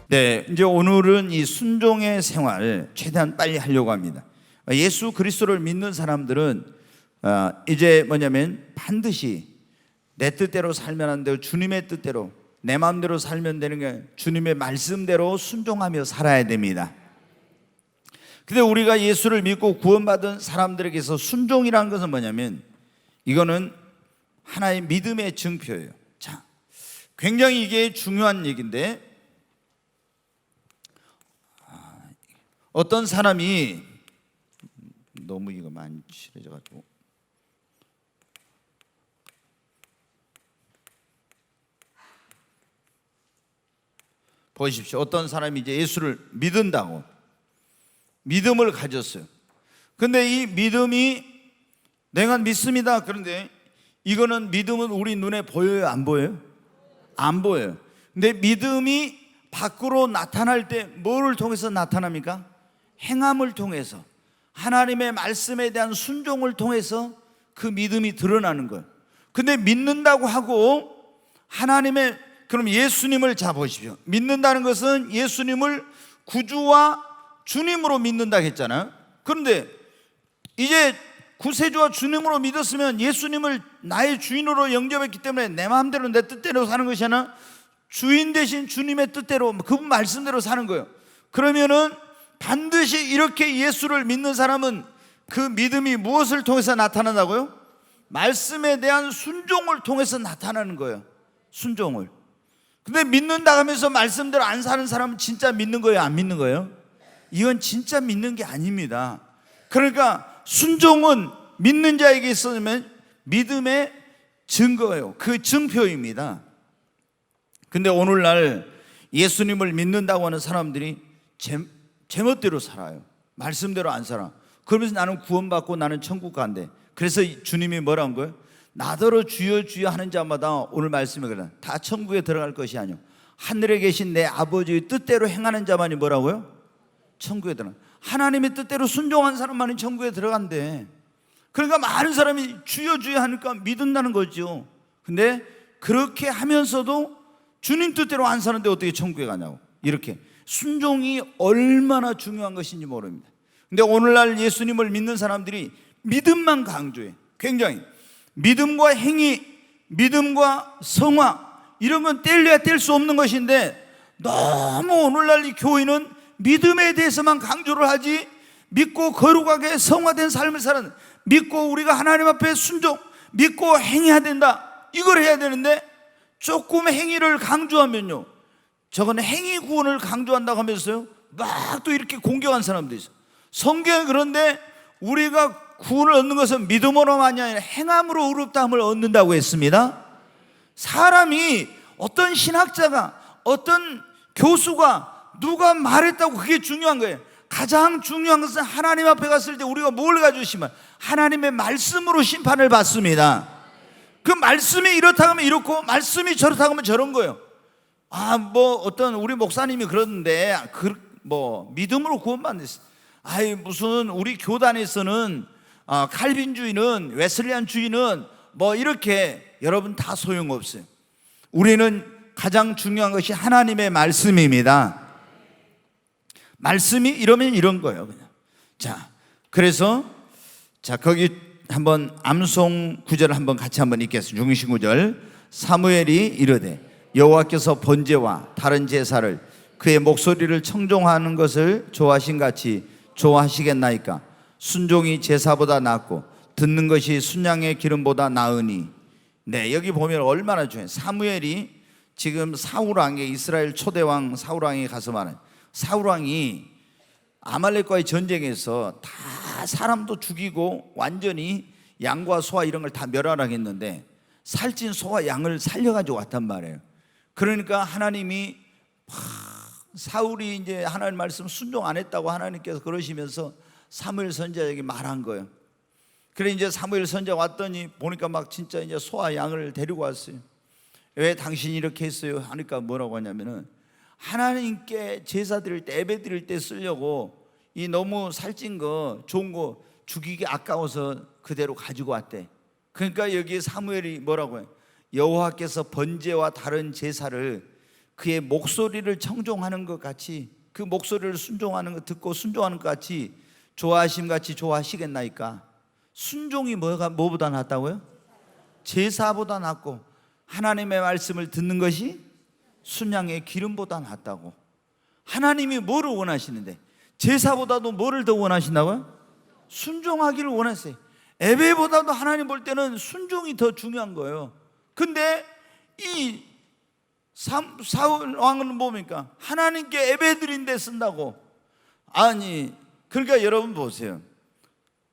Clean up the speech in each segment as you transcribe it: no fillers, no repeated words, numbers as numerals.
네, 이제 오늘은 이 순종의 생활을 최대한 빨리 하려고 합니다. 예수 그리스도를 믿는 사람들은 이제 뭐냐면 반드시 내 뜻대로 살면 안 되고 주님의 뜻대로 내 마음대로 살면 되는 게 주님의 말씀대로 순종하며 살아야 됩니다. 근데 우리가 예수를 믿고 구원받은 사람들에게서 순종이라는 것은 뭐냐면 이거는 하나의 믿음의 증표예요. 자, 굉장히 이게 중요한 얘기인데 어떤 사람이 너무 이거 많이 칠해져가지고 보십시오. 어떤 사람이 이제 예수를 믿는다고 믿음을 가졌어요. 근데 이 믿음이 내가 믿습니다. 그런데 이거는 믿음은 우리 눈에 보여요? 안 보여요? 안 보여요. 근데 믿음이 밖으로 나타날 때 뭐를 통해서 나타납니까? 행함을 통해서, 하나님의 말씀에 대한 순종을 통해서 그 믿음이 드러나는 거예요. 근데 믿는다고 하고 하나님의, 그럼 예수님을 잡으십시오. 믿는다는 것은 예수님을 구주와 주님으로 믿는다 했잖아요. 그런데 이제 구세주와 주님으로 믿었으면 예수님을 나의 주인으로 영접했기 때문에 내 마음대로 내 뜻대로 사는 것이 아니라 주인 대신 주님의 뜻대로 그분 말씀대로 사는 거예요. 그러면은 반드시 이렇게 예수를 믿는 사람은 그 믿음이 무엇을 통해서 나타난다고요? 말씀에 대한 순종을 통해서 나타나는 거예요. 순종을. 근데 믿는다 하면서 말씀대로 안 사는 사람은 진짜 믿는 거예요? 안 믿는 거예요? 이건 진짜 믿는 게 아닙니다. 그러니까 순종은 믿는 자에게 있으면 믿음의 증거예요. 그 증표입니다. 근데 오늘날 예수님을 믿는다고 하는 사람들이 제멋대로 살아요. 말씀대로 안 살아. 그러면서 나는 구원받고 나는 천국 간대. 그래서 주님이 뭐라는 거예요? 나더러 주여 주여 하는 자마다, 오늘 말씀에 그래, 다 천국에 들어갈 것이 아니오 하늘에 계신 내 아버지의 뜻대로 행하는 자만이 뭐라고요? 천국에 들어가. 하나님의 뜻대로 순종한 사람만이 천국에 들어간대. 그러니까 많은 사람이 주여 주여 하니까 믿는다는 거죠. 근데 그렇게 하면서도 주님 뜻대로 안 사는데 어떻게 천국에 가냐고. 이렇게 순종이 얼마나 중요한 것인지 모릅니다. 근데 오늘날 예수님을 믿는 사람들이 믿음만 강조해. 굉장히 믿음과 행위, 믿음과 성화, 이런 건 뗄래야 뗄 수 없는 것인데 너무 오늘날 이 교회는 믿음에 대해서만 강조를 하지, 믿고 거룩하게 성화된 삶을 사는, 믿고 우리가 하나님 앞에 순종, 믿고 행해야 된다, 이걸 해야 되는데 조금 행위를 강조하면요, 저건 행위 구원을 강조한다고 하면서요 막 또 이렇게 공격한 사람도 있어요. 성경에 그런데 우리가 구원을 얻는 것은 믿음으로만이 아니라 행함으로 의롭다함을 얻는다고 했습니다. 사람이, 어떤 신학자가, 어떤 교수가 누가 말했다고 그게 중요한 거예요. 가장 중요한 것은 하나님 앞에 갔을 때 우리가 뭘 가지고 심판? 하나님의 말씀으로 심판을 받습니다. 그 말씀이 이렇다 하면 이렇고 말씀이 저렇다 하면 저런 거예요. 어떤 우리 목사님이 그러는데 믿음으로 구원받는다. 무슨 우리 교단에서는 칼빈주의는, 웨슬리안주의는 이렇게, 여러분 다 소용없어요. 우리는 가장 중요한 것이 하나님의 말씀입니다. 말씀이 이러면 이런 거예요, 그냥. 자, 그래서 거기 한번 암송 구절을 한번 같이 한번 읽겠습니다. 69절. 사무엘이 이르되 여호와께서 번제와 다른 제사를 그의 목소리를 청종하는 것을 좋아하신 같이 좋아하시겠나이까? 순종이 제사보다 낫고 듣는 것이 순양의 기름보다 나으니. 네, 여기 보면 얼마나 중요해요. 사무엘이 지금 사울왕에, 이스라엘 초대왕 사울왕에 가서 말해요. 사울왕이 아말렉과의 전쟁에서 다 사람도 죽이고 완전히 양과 소와 이런 걸 다 멸하라했는데 살찐 소와 양을 살려가지고 왔단 말이에요. 그러니까 하나님이 사울이 이제 하나님 말씀 순종 안 했다고 하나님께서 그러시면서 사무엘 선지자에게 말한 거예요. 그래 이제 사무엘 선지자 왔더니 보니까 막 진짜 이제 소와 양을 데리고 왔어요. 왜 당신이 이렇게 했어요? 하니까 뭐라고 하냐면은 하나님께 제사 드릴 때, 예배 드릴 때 쓰려고 이 너무 살찐 거, 좋은 거 죽이기 아까워서 그대로 가지고 왔대. 그러니까 여기에 사무엘이 뭐라고 해요? 여호와께서 번제와 다른 제사를 그의 목소리를 청종하는 것 같이, 그 목소리를 순종하는 것, 듣고 순종하는 것 같이 좋아하심 같이 좋아하시겠나이까? 순종이 뭐보다 낫다고요? 제사보다 낫고, 하나님의 말씀을 듣는 것이 순양의 기름보다 낫다고. 하나님이 뭐를 원하시는데, 제사보다도 뭐를 더 원하신다고요? 순종하기를 원하세요. 예배보다도 하나님 볼 때는 순종이 더 중요한 거예요. 근데 이 사울 왕은 뭡니까? 하나님께 예배 드린 데 쓴다고. 아니, 그러니까 여러분 보세요.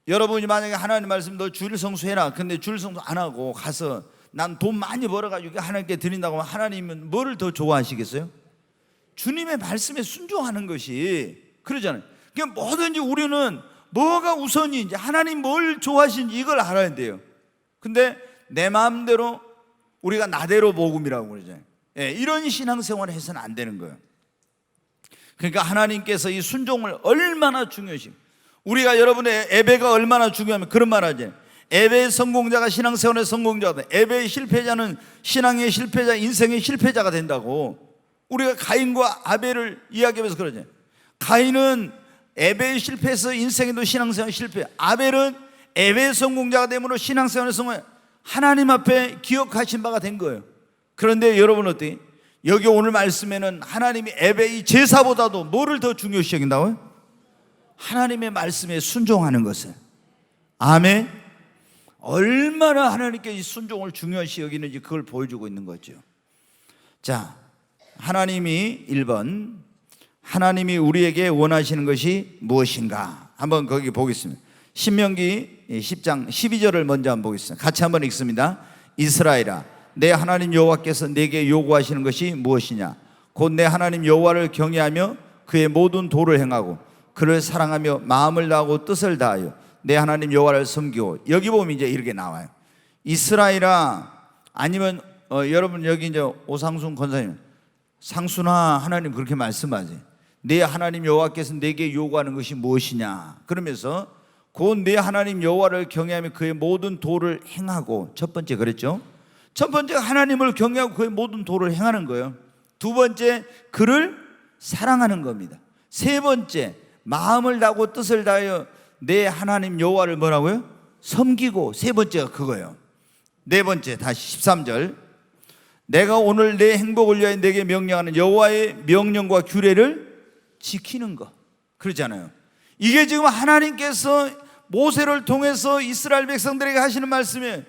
여러분이 만약에 하나님 말씀 너 주일 성수해라. 근데 주일 성수 안 하고 가서 난 돈 많이 벌어가지고 하나님께 드린다고 하면 하나님은 뭐를 더 좋아하시겠어요? 주님의 말씀에 순종하는 것이, 그러잖아요. 그러니까 뭐든지 우리는 뭐가 우선인지, 하나님 뭘 좋아하시는지 이걸 알아야 돼요. 근데 내 마음대로, 우리가 나대로 복음이라고 그러잖아요. 이런 신앙생활을 해서는 안 되는 거예요. 그러니까 하나님께서 이 순종을 얼마나 중요시, 우리가 여러분의 예배가 얼마나 중요하면 그런 말 하죠. 예배의 성공자가 신앙생활의 성공자다. 예배의 실패자는 신앙의 실패자, 인생의 실패자가 된다고. 우리가 가인과 아벨을 이야기하면서 그러죠. 가인은 예배에 실패해서 인생에도 신앙생활 실패, 아벨은 예배의 성공자가 됨으로 신앙생활의 성공, 하나님 앞에 기억하신 바가 된 거예요. 그런데 여러분 어때요? 여기 오늘 말씀에는 하나님이 예배의 제사보다도 뭐를 더 중요시 여긴다고요? 하나님의 말씀에 순종하는 것을. 아멘. 얼마나 하나님께 이 순종을 중요시 여기는지 그걸 보여주고 있는 거죠. 자, 하나님이 1번, 하나님이 우리에게 원하시는 것이 무엇인가? 한번 거기 보겠습니다. 신명기 10장 12절을 먼저 한번 보겠습니다. 같이 한번 읽습니다. 이스라엘아, 내 하나님 여호와께서 내게 요구하시는 것이 무엇이냐? 곧 내 하나님 여호와를 경외하며 그의 모든 도를 행하고 그를 사랑하며 마음을 다하고 뜻을 다하여 내 하나님 여호와를 섬기고. 여기 보면 이제 이렇게 나와요. 이스라엘아, 아니면 여러분 여기 이제 오상순 권사님, 상순아, 하나님 그렇게 말씀하지. 내 하나님 여호와께서 내게 요구하는 것이 무엇이냐? 그러면서 곧 내 하나님 여호와를 경외하며 그의 모든 도를 행하고. 첫 번째 그랬죠. 첫 번째 하나님을 경외하고 그의 모든 도를 행하는 거예요. 두 번째 그를 사랑하는 겁니다. 세 번째 마음을 다하고 뜻을 다하여 내 하나님 여호와를 뭐라고요? 섬기고. 세 번째가 그거예요. 네 번째 다시 13절, 내가 오늘 내 행복을 위하여 내게 명령하는 여호와의 명령과 규례를 지키는 것. 그러잖아요. 이게 지금 하나님께서 모세를 통해서 이스라엘 백성들에게 하시는 말씀이에요.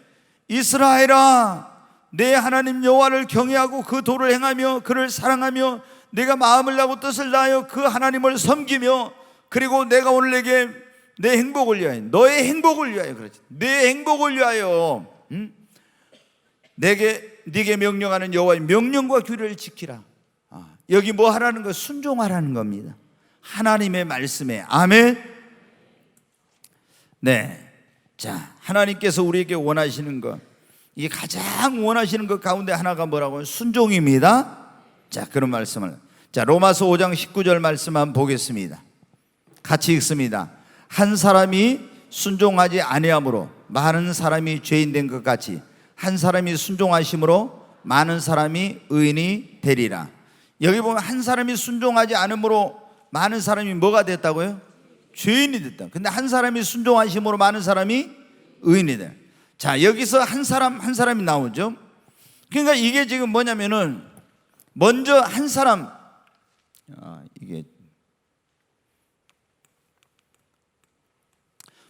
이스라엘아, 내 하나님 여호와를 경외하고 그 도를 행하며 그를 사랑하며 내가 마음을 다하고 뜻을 다하여 그 하나님을 섬기며, 그리고 내가 오늘 내게 내 행복을 위하여, 너의 행복을 위하여, 그렇지, 내 행복을 위하여 네게 명령하는 여호와의 명령과 규례를 지키라. 여기 뭐 하라는 거? 순종하라는 겁니다. 하나님의 말씀에. 아멘. 네. 자, 하나님께서 우리에게 원하시는 것, 이게 가장 원하시는 것 가운데 하나가 뭐라고요? 순종입니다. 자, 그런 말씀을, 자, 로마서 5장 19절 말씀 한번 보겠습니다. 같이 읽습니다. 한 사람이 순종하지 아니함으로 많은 사람이 죄인 된 것 같이 한 사람이 순종하심으로 많은 사람이 의인이 되리라. 여기 보면 한 사람이 순종하지 않음으로 많은 사람이 뭐가 됐다고요? 죄인이 됐다. 근데 한 사람이 순종하심으로 많은 사람이 의인이 돼. 자, 여기서 한 사람이 나오죠. 그러니까 이게 지금 뭐냐면은, 먼저 한 사람,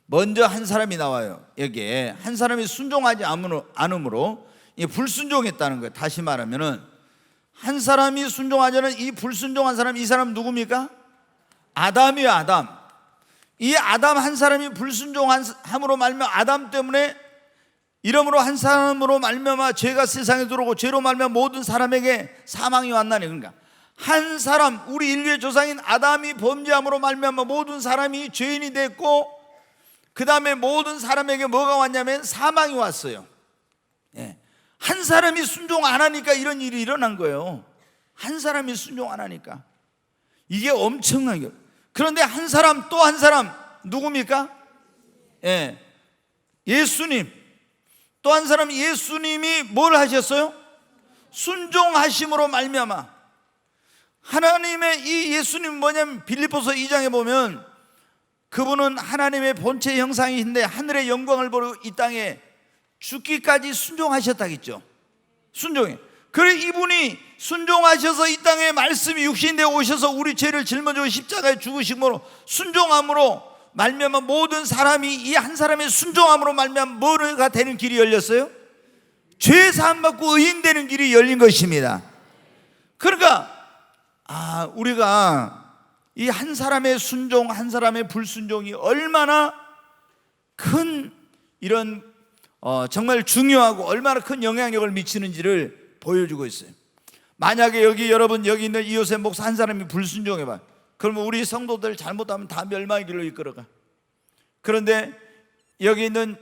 먼저 한 사람이 나와요. 여기에 한 사람이 순종하지 않음으로 불순종했다는 거예요. 다시 말하면은 한 사람이 순종하지 않은 이 불순종한 사람, 이 사람 누굽니까? 아담이에요. 아담. 이 아담 한 사람이 불순종함으로 말미암아, 아담 때문에 이러므로 한 사람으로 말미암아 죄가 세상에 들어오고 죄로 말미암아 모든 사람에게 사망이 왔나니. 그러니까 한 사람, 우리 인류의 조상인 아담이 범죄함으로 말미암아 모든 사람이 죄인이 됐고, 그 다음에 모든 사람에게 뭐가 왔냐면 사망이 왔어요. 한 사람이 순종 안 하니까 이런 일이 일어난 거예요. 한 사람이 순종 안 하니까. 이게 엄청난 거예요. 그런데 한 사람, 또 한 사람 누굽니까? 예수님. 또 한 사람, 예수님이 뭘 하셨어요? 순종하심으로 말미암아. 하나님의 이 예수님 뭐냐면 빌립보서 2장에 보면 그분은 하나님의 본체 형상이신데 하늘의 영광을 보러 이 땅에 죽기까지 순종하셨다겠죠. 순종해. 그래 이분이 순종하셔서 이 땅에 말씀이 육신되어 오셔서 우리 죄를 짊어지고 십자가에 죽으심으로 순종함으로 말미암아 모든 사람이 이 한 사람의 순종함으로 말미암아 뭐가 되는 길이 열렸어요? 죄 사함 받고 의인 되는 길이 열린 것입니다. 그러니까 우리가 이 한 사람의 순종, 한 사람의 불순종이 얼마나 큰 이런 정말 중요하고 얼마나 큰 영향력을 미치는지를 보여주고 있어요. 만약에 여기 있는 이요셉 목사 한 사람이 불순종해봐. 그러면 우리 성도들 잘못하면 다 멸망의 길로 이끌어가. 그런데 여기 있는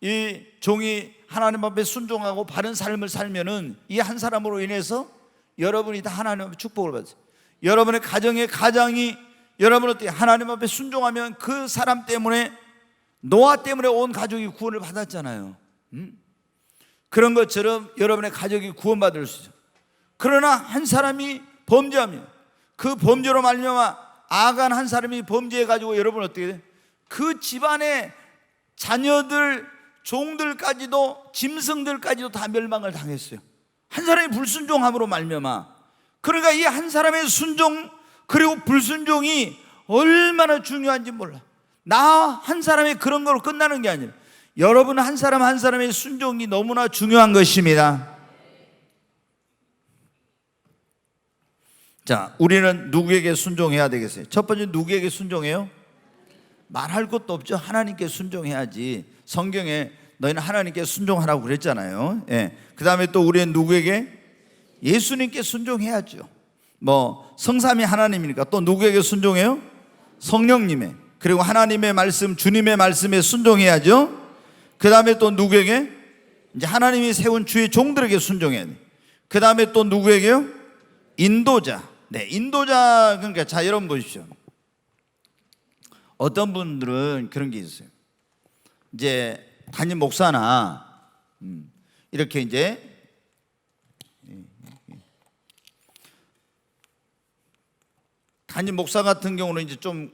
이 종이 하나님 앞에 순종하고 바른 삶을 살면은 이 한 사람으로 인해서 여러분이 다 하나님 앞에 축복을 받으세요. 여러분의 가정이 여러분 어떻게 하나님 앞에 순종하면 그 사람 때문에 노아 때문에 온 가족이 구원을 받았잖아요. 그런 것처럼 여러분의 가족이 구원받을 수 있어요. 그러나 한 사람이 범죄하면 그 범죄로 말미암아 아간 한 사람이 범죄해가지고 여러분 어떻게 돼요? 그 집안의 자녀들, 종들까지도 짐승들까지도 다 멸망을 당했어요. 한 사람이 불순종함으로 말미암아. 그러니까 이 한 사람의 순종 그리고 불순종이 얼마나 중요한지 몰라. 나 한 사람의 그런 걸로 끝나는 게 아니라 여러분 한 사람 한 사람의 순종이 너무나 중요한 것입니다. 자, 우리는 누구에게 순종해야 되겠어요? 첫 번째 누구에게 순종해요? 말할 것도 없죠. 하나님께 순종해야지. 성경에 너희는 하나님께 순종하라고 그랬잖아요. 예. 그 다음에 또 우리는 누구에게? 예수님께 순종해야죠. 성삼위 하나님이니까 또 누구에게 순종해요? 성령님의, 그리고 하나님의 말씀, 주님의 말씀에 순종해야죠. 그 다음에 또 누구에게? 이제 하나님이 세운 주의 종들에게 순종해야 돼. 그 다음에 또 누구에게요? 인도자. 네, 인도자. 그러니까 자, 여러분 보십시오. 어떤 분들은 그런 게 있어요. 이제 담임 목사나 이렇게 이제 담임 목사 같은 경우는 이제 좀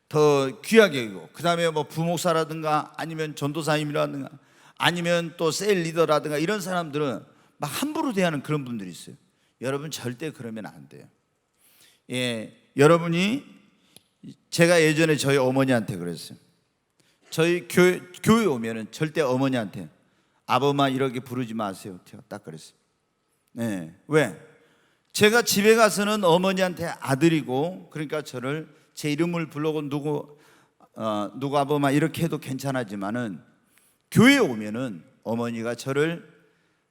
더 귀하게 여기고, 그 다음에 부목사라든가 아니면 전도사님이라든가 아니면 또 셀 리더라든가 이런 사람들은 막 함부로 대하는 그런 분들이 있어요. 여러분 절대 그러면 안 돼요. 예, 여러분이 제가 예전에 저희 어머니한테 그랬어요. 저희 교회 오면은 절대 어머니한테 아범아 이렇게 부르지 마세요. 제가 딱 그랬어요. 네, 왜? 제가 집에 가서는 어머니한테 아들이고, 그러니까 저를 제 이름을 부르고 누구 아범아 이렇게 해도 괜찮았지만은 교회에 오면은 어머니가 저를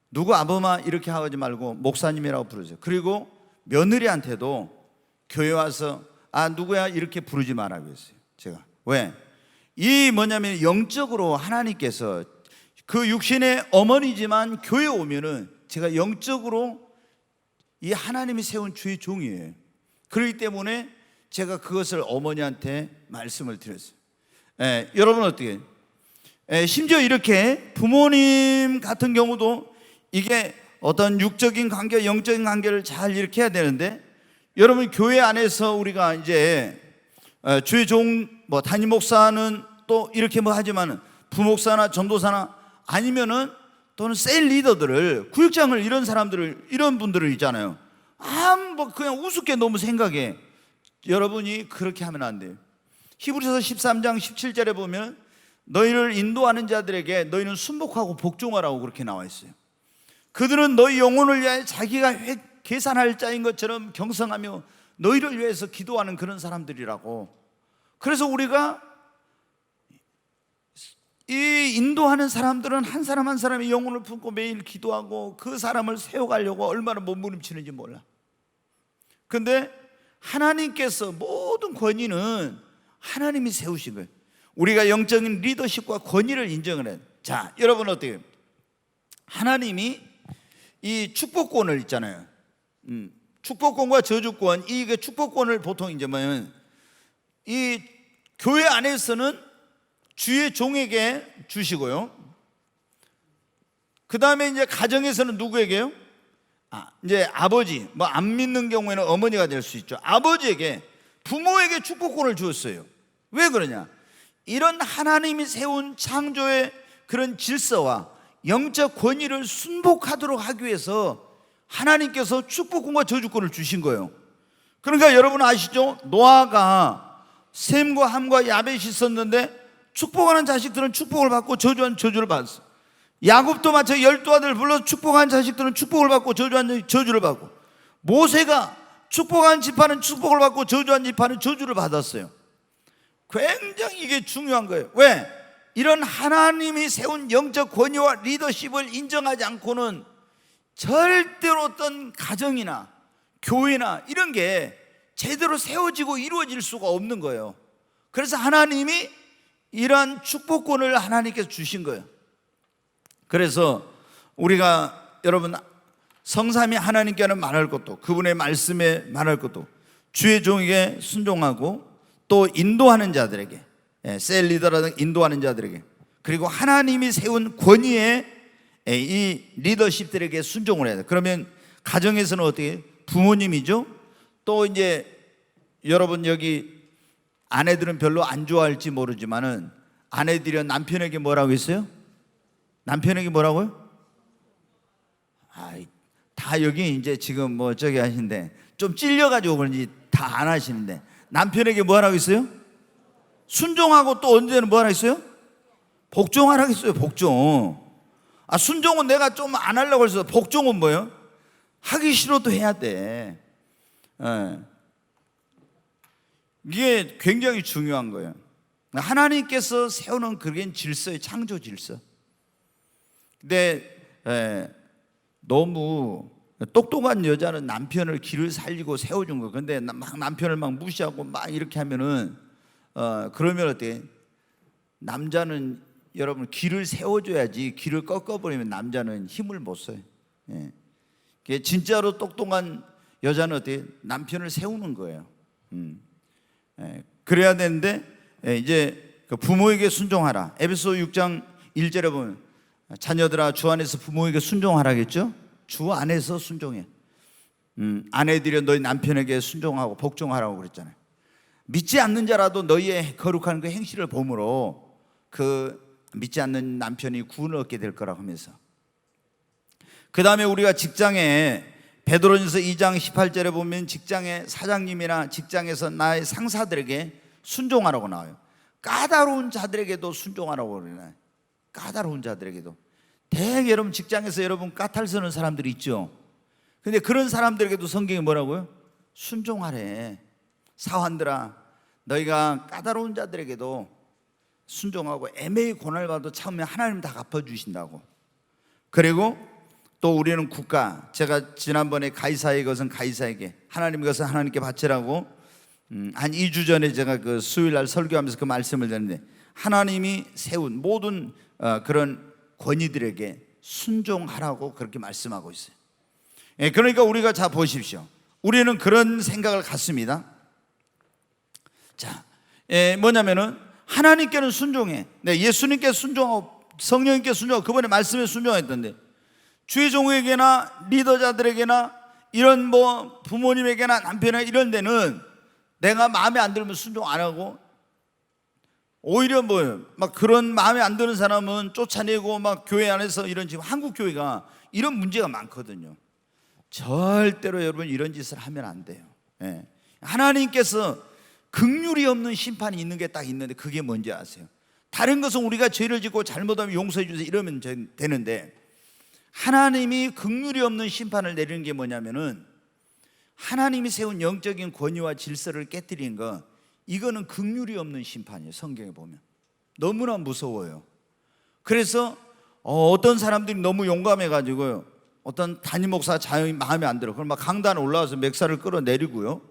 누구 아범아 이렇게 하지 말고 목사님이라고 부르세요. 그리고 며느리한테도 교회 와서 누구야 이렇게 부르지 말라고 했어요. 제가 왜? 이 뭐냐면 영적으로 하나님께서 그 육신의 어머니지만 교회 오면은 제가 영적으로 이 하나님이 세운 주의 종이에요. 그렇기 때문에 제가 그것을 어머니한테 말씀을 드렸어요. 여러분 어떻게? 심지어 이렇게 부모님 같은 경우도 이게 어떤 육적인 관계, 영적인 관계를 잘 이렇게 해야 되는데, 여러분 교회 안에서 우리가 이제 주의 종 담임 목사는 또 이렇게 하지만은 부목사나 전도사나 아니면은 또는 셀 리더들을, 구역장을 이런 사람들을, 이런 분들을 있잖아요. 그냥 우습게 너무 생각해. 여러분이 그렇게 하면 안 돼요. 히브리서 13장 17절에 보면 너희를 인도하는 자들에게 너희는 순복하고 복종하라고 그렇게 나와 있어요. 그들은 너희 영혼을 위하여 자기가 계산할 자인 것처럼 경성하며 너희를 위해서 기도하는 그런 사람들이라고. 그래서 우리가 이 인도하는 사람들은 한 사람 한 사람의 영혼을 품고 매일 기도하고 그 사람을 세워가려고 얼마나 몸부림치는지 몰라. 근데 하나님께서 모든 권위는 하나님이 세우신 거예요. 우리가 영적인 리더십과 권위를 인정을 해요. 자, 여러분 어때요? 하나님이 이 축복권을 있잖아요. 축복권과 저주권, 이 축복권을 보통 이제 이 교회 안에서는 주의 종에게 주시고요. 그 다음에 이제 가정에서는 누구에게요? 이제 아버지, 뭐 안 믿는 경우에는 어머니가 될 수 있죠. 아버지에게, 부모에게 축복권을 주었어요. 왜 그러냐? 이런 하나님이 세운 창조의 그런 질서와 영적 권위를 순복하도록 하기 위해서 하나님께서 축복권과 저주권을 주신 거예요. 그러니까 여러분 아시죠? 노아가 셈과 함과 야벳이 있었는데 축복하는 자식들은 축복을 받고 저주하는 저주를 받았어요. 야곱도 마찬가지 12아들 불러서 축복한 자식들은 축복을 받고 저주한 저주를 받고, 모세가 축복한 지파는 축복을 받고 저주한 지파는 저주를 받았어요. 굉장히 이게 중요한 거예요. 왜? 이런 하나님이 세운 영적 권위와 리더십을 인정하지 않고는 절대로 어떤 가정이나 교회나 이런 게 제대로 세워지고 이루어질 수가 없는 거예요. 그래서 하나님이 이러한 축복권을 하나님께서 주신 거예요. 그래서 우리가 여러분 성삼위 하나님께는 말할 것도, 그분의 말씀에 말할 것도, 주의 종에게 순종하고 또 인도하는 자들에게, 셀 리더라든 인도하는 자들에게, 그리고 하나님이 세운 권위에 이 리더십들에게 순종을 해야 돼. 그러면 가정에서는 어떻게? 부모님이죠. 또 이제 여러분 여기 아내들은 별로 안 좋아할지 모르지만은 아내들이 남편에게 뭐라고 했어요? 남편에게 뭐라고요? 다 여기 이제 지금 뭐 저기 하시는데 좀 찔려가지고 그런지 다 안 하시는데, 남편에게 뭐라고 했어요? 순종하고 또 언제는 뭐라고 했어요? 복종하라고 했어요. 복종. 순종은 내가 좀 안 하려고 해서, 복종은 뭐예요? 하기 싫어도 해야 돼. 이게 굉장히 중요한 거예요. 하나님께서 세우는 그게 질서의 창조 질서. 근데 너무 똑똑한 여자는 남편을 길을 살리고 세워준 거. 근데 막 남편을 막 무시하고 막 이렇게 하면은 그러면 어때? 남자는 여러분 길을 세워줘야지, 길을 꺾어버리면 남자는 힘을 못 써요. 진짜로 똑똑한 여자는 어때? 남편을 세우는 거예요. 그래야 되는데 이제 부모에게 순종하라. 에베소 6장 1절에 보면 자녀들아 주 안에서 부모에게 순종하라겠죠. 주 안에서 순종해. 아내들이 너희 남편에게 순종하고 복종하라고 그랬잖아요. 믿지 않는 자라도 너희의 거룩한 그 행실을 보므로 그 믿지 않는 남편이 구원을 얻게 될 거라고 하면서, 그 다음에 우리가 직장에 베드로전서 2장 18절에 보면 직장의 사장님이나 직장에서 나의 상사들에게 순종하라고 나와요. 까다로운 자들에게도 순종하라고 그러나요? 까다로운 자들에게도. 대개 여러분 직장에서 여러분 까탈 쓰는 사람들이 있죠. 근데 그런 사람들에게도 성경이 뭐라고요? 순종하래. 사환들아 너희가 까다로운 자들에게도 순종하고 애매히 고난을 받아도 참으면 하나님 다 갚아주신다고. 그리고 또 우리는 국가, 제가 지난번에 가이사의 것은 가이사에게, 하나님의 것은 하나님께 바치라고 한 2주 전에 제가 그 수요일날 설교하면서 그 말씀을 드렸는데, 하나님이 세운 모든 그런 권위들에게 순종하라고 그렇게 말씀하고 있어요. 그러니까 우리가 자 보십시오. 우리는 그런 생각을 갖습니다. 자, 뭐냐면은 하나님께는 순종해. 예수님께 순종하고 성령님께 순종하고 그분의 말씀에 순종했던데, 주의 종에게나 리더자들에게나 이런 뭐 부모님에게나 남편에게 이런 데는 내가 마음에 안 들면 순종 안 하고, 오히려 뭐예요? 막 그런 마음에 안 드는 사람은 쫓아내고 막 교회 안에서 이런, 지금 한국 교회가 이런 문제가 많거든요. 절대로 여러분 이런 짓을 하면 안 돼요. 하나님께서 긍휼이 없는 심판이 있는 게 딱 있는데, 그게 뭔지 아세요? 다른 것은 우리가 죄를 짓고 잘못하면 용서해 주세요 이러면 되는데, 하나님이 긍휼이 없는 심판을 내리는 게 뭐냐면은 하나님이 세운 영적인 권위와 질서를 깨뜨리는 거, 이거는 긍휼이 없는 심판이에요. 성경에 보면 너무나 무서워요. 그래서 어떤 사람들이 너무 용감해가지고요, 어떤 담임 목사 자연히 마음에 안 들어. 그럼 막 강단에 올라와서 멱살을 끌어내리고요,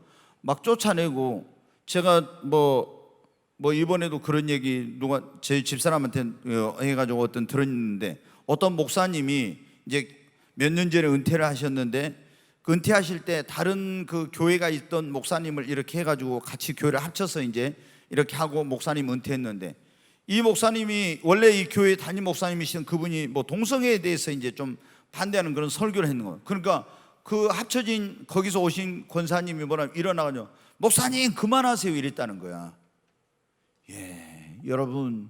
막 쫓아내고. 제가 뭐 이번에도 그런 얘기 누가 제 집사람한테 해가지고 어떤 들었는데, 어떤 목사님이 이제 몇 년 전에 은퇴를 하셨는데, 그 은퇴하실 때 다른 그 교회가 있던 목사님을 이렇게 해가지고 같이 교회를 합쳐서 이제 이렇게 하고 목사님 은퇴했는데, 이 목사님이 원래 이 교회 담임 목사님이신 그분이 뭐 동성애에 대해서 이제 좀 반대하는 그런 설교를 했는 거예요. 그러니까 그 합쳐진 거기서 오신 권사님이 뭐라 일어나가지고 목사님 그만하세요 이랬다는 거야. 예, 여러분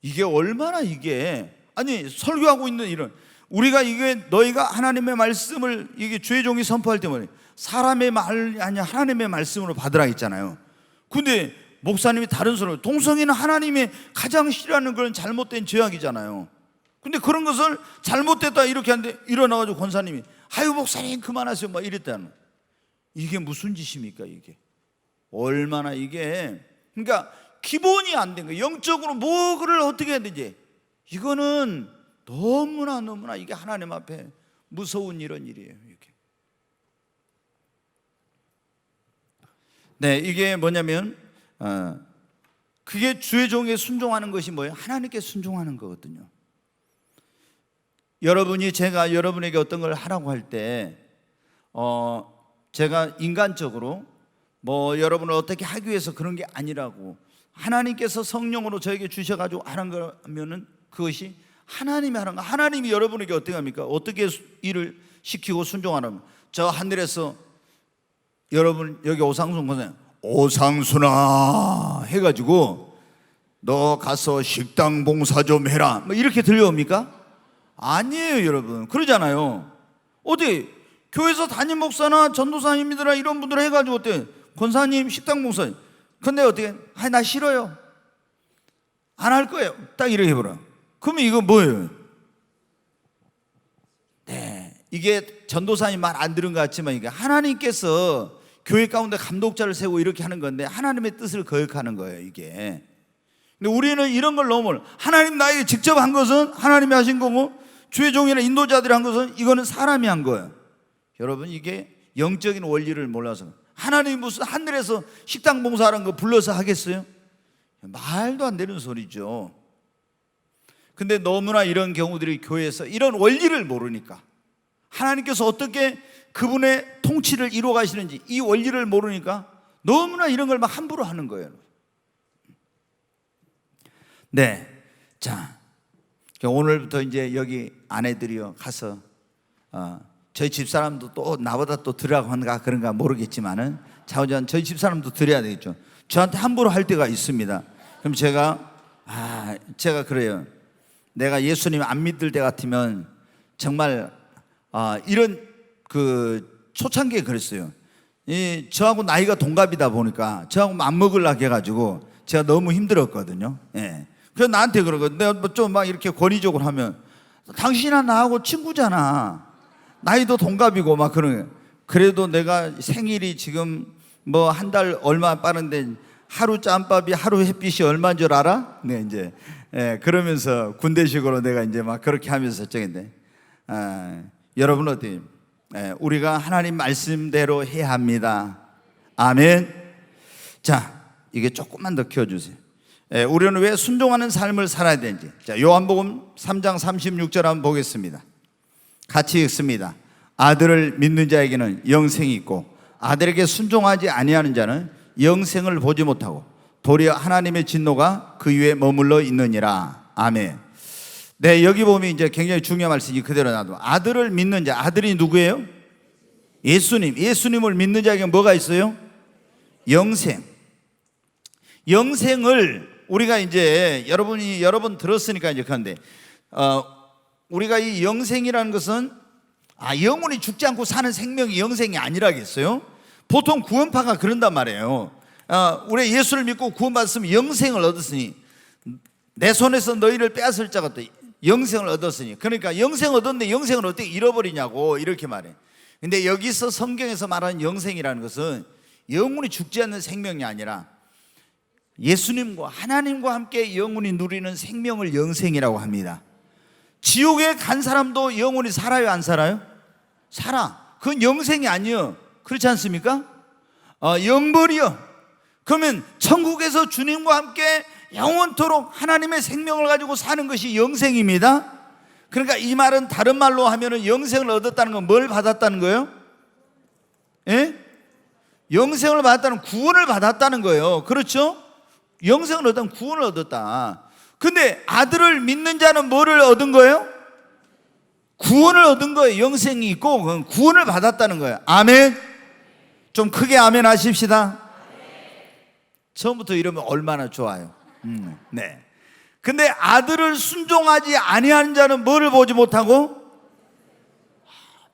이게 얼마나 이게 아니 설교하고 있는 이런 우리가 이게 너희가 하나님의 말씀을 이게 주의 종이 선포할 때문에 사람의 말 아니 하나님의 말씀으로 받으라 했잖아요. 근데 목사님이 다른 소리 동성애는 하나님의 가장 싫어하는 그런 잘못된 죄악이잖아요. 근데 그런 것을 잘못됐다 이렇게 하는데 일어나가지고 권사님이 아유 목사님 그만하세요 막 이랬다는 이게 무슨 짓입니까 이게 얼마나 이게 그러니까 기본이 안 된 거예요. 영적으로 뭐를 어떻게 해야 되지 이거는 너무나 이게 하나님 앞에 무서운 이런 일이에요. 이게. 네, 이게 뭐냐면 그게 주의 종에 순종하는 것이 뭐예요? 하나님께 순종하는 거거든요. 여러분이 제가 여러분에게 어떤 걸 하라고 할 때 제가 인간적으로 뭐 여러분을 어떻게 하기 위해서 그런 게 아니라고 하나님께서 성령으로 저에게 주셔가지고 하는 거면은 그것이 하나님이 하는 거. 하나님이 여러분에게 어떻게 합니까? 어떻게 일을 시키고 순종하는 거. 저 하늘에서 여러분 여기 오상순 권사님 오상순아 해가지고 너 가서 식당 봉사 좀 해라 뭐 이렇게 들려옵니까? 아니에요 여러분. 그러잖아요. 어디 교회에서 담임 목사나 전도사님들이나 이런 분들 해가지고 어때 권사님 식당 봉사님 근데 어떻게 아니 나 싫어요 안 할 거예요 딱 이렇게 해보라. 그러면 이거 뭐예요? 네, 이게 전도사님 말 안 들은 것 같지만 이게 하나님께서 교회 가운데 감독자를 세우고 이렇게 하는 건데 하나님의 뜻을 거역하는 거예요 이게. 근데 우리는 이런 걸 너무 하나님 나에게 직접 한 것은 하나님이 하신 거고 주의 종이나 인도자들이 한 것은 이거는 사람이 한 거예요. 여러분 이게 영적인 원리를 몰라서 하나님이 무슨 하늘에서 식당 봉사하는 거 불러서 하겠어요? 말도 안 되는 소리죠. 근데 너무나 이런 경우들이 교회에서 이런 원리를 모르니까 하나님께서 어떻게 그분의 통치를 이루어 가시는지 이 원리를 모르니까 너무나 이런 걸 막 함부로 하는 거예요. 네, 자 오늘부터 이제 여기 아내들이요 가서 저희 집사람도 또 나보다 또 드리라고 하는가 그런가 모르겠지만은 자우전 저희 집사람도 드려야 되겠죠. 저한테 함부로 할 때가 있습니다. 그럼 제가 그래요. 내가 예수님 안 믿을 때 같으면 정말 이런 그 초창기에 그랬어요. 저하고 나이가 동갑이다 보니까 저하고 안 먹으려고 해가지고 제가 너무 힘들었거든요. 예. 그래서 나한테 그러거든. 내가 좀 막 이렇게 권위적으로 하면 당신이나 나하고 친구잖아. 나이도 동갑이고 막 그런. 그래도 내가 생일이 지금 뭐 한 달 얼마 빠른데 하루 짬밥이 하루 햇빛이 얼마인 줄 알아? 네 이제 그러면서 군대식으로 내가 이제 막 그렇게 하면서 저긴데 여러분 어때요? 우리가 하나님 말씀대로 해야 합니다. 아멘. 자 이게 조금만 더 키워주세요. 우리는 왜 순종하는 삶을 살아야 되는지. 자 요한복음 3장 36절 한번 보겠습니다. 같이 읽습니다. 아들을 믿는 자에게는 영생이 있고 아들에게 순종하지 아니하는 자는 영생을 보지 못하고 도리어 하나님의 진노가 그 위에 머물러 있느니라. 아멘. 네, 여기 보면 이제 굉장히 중요한 말씀이 그대로 나도 아들을 믿는 자, 아들이 누구예요? 예수님. 예수님을 믿는 자에게 뭐가 있어요? 영생. 영생을 우리가 이제 여러분이 여러 번 들었으니까 이제 그런데 우리가 이 영생이라는 것은 영혼이 죽지 않고 사는 생명이 영생이 아니라겠어요? 보통 구원파가 그런단 말이에요. 우리 예수를 믿고 구원받았으면 영생을 얻었으니 내 손에서 너희를 빼앗을 자가 또 영생을 얻었으니 그러니까 영생 얻었는데 영생을 어떻게 잃어버리냐고 이렇게 말해. 근데 여기서 성경에서 말하는 영생이라는 것은 영혼이 죽지 않는 생명이 아니라 예수님과 하나님과 함께 영혼이 누리는 생명을 영생이라고 합니다. 지옥에 간 사람도 영혼이 살아요 안 살아요? 살아. 그건 영생이 아니에요. 그렇지 않습니까? 영벌이요. 그러면 천국에서 주님과 함께 영원토록 하나님의 생명을 가지고 사는 것이 영생입니다. 그러니까 이 말은 다른 말로 하면은 영생을 얻었다는 건 뭘 받았다는 거예요? 예? 영생을 받았다는 구원을 받았다는 거예요. 그렇죠? 영생을 얻으면 구원을 얻었다. 근데 아들을 믿는 자는 뭐를 얻은 거예요? 구원을 얻은 거예요. 영생이 있고 구원을 받았다는 거예요. 아멘. 좀 크게 아멘 하십시다. 처음부터 이러면 얼마나 좋아요. 네. 근데 아들을 순종하지 아니하는 자는 뭐를 보지 못하고?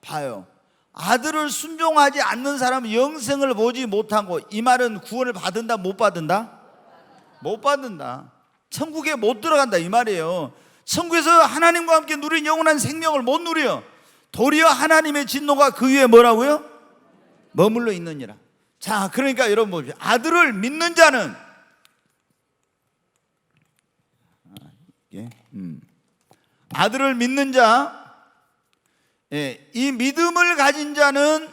봐요. 아들을 순종하지 않는 사람은 영생을 보지 못하고, 이 말은 구원을 받는다 못 받는다? 못 받는다. 천국에 못 들어간다 이 말이에요. 천국에서 하나님과 함께 누린 영원한 생명을 못 누려. 도리어 하나님의 진노가 그 위에 뭐라고요? 머물러 있느니라. 자, 그러니까 여러분 보십시오. 아들을 믿는 자는 아들을 믿는 자, 이 믿음을 가진 자는,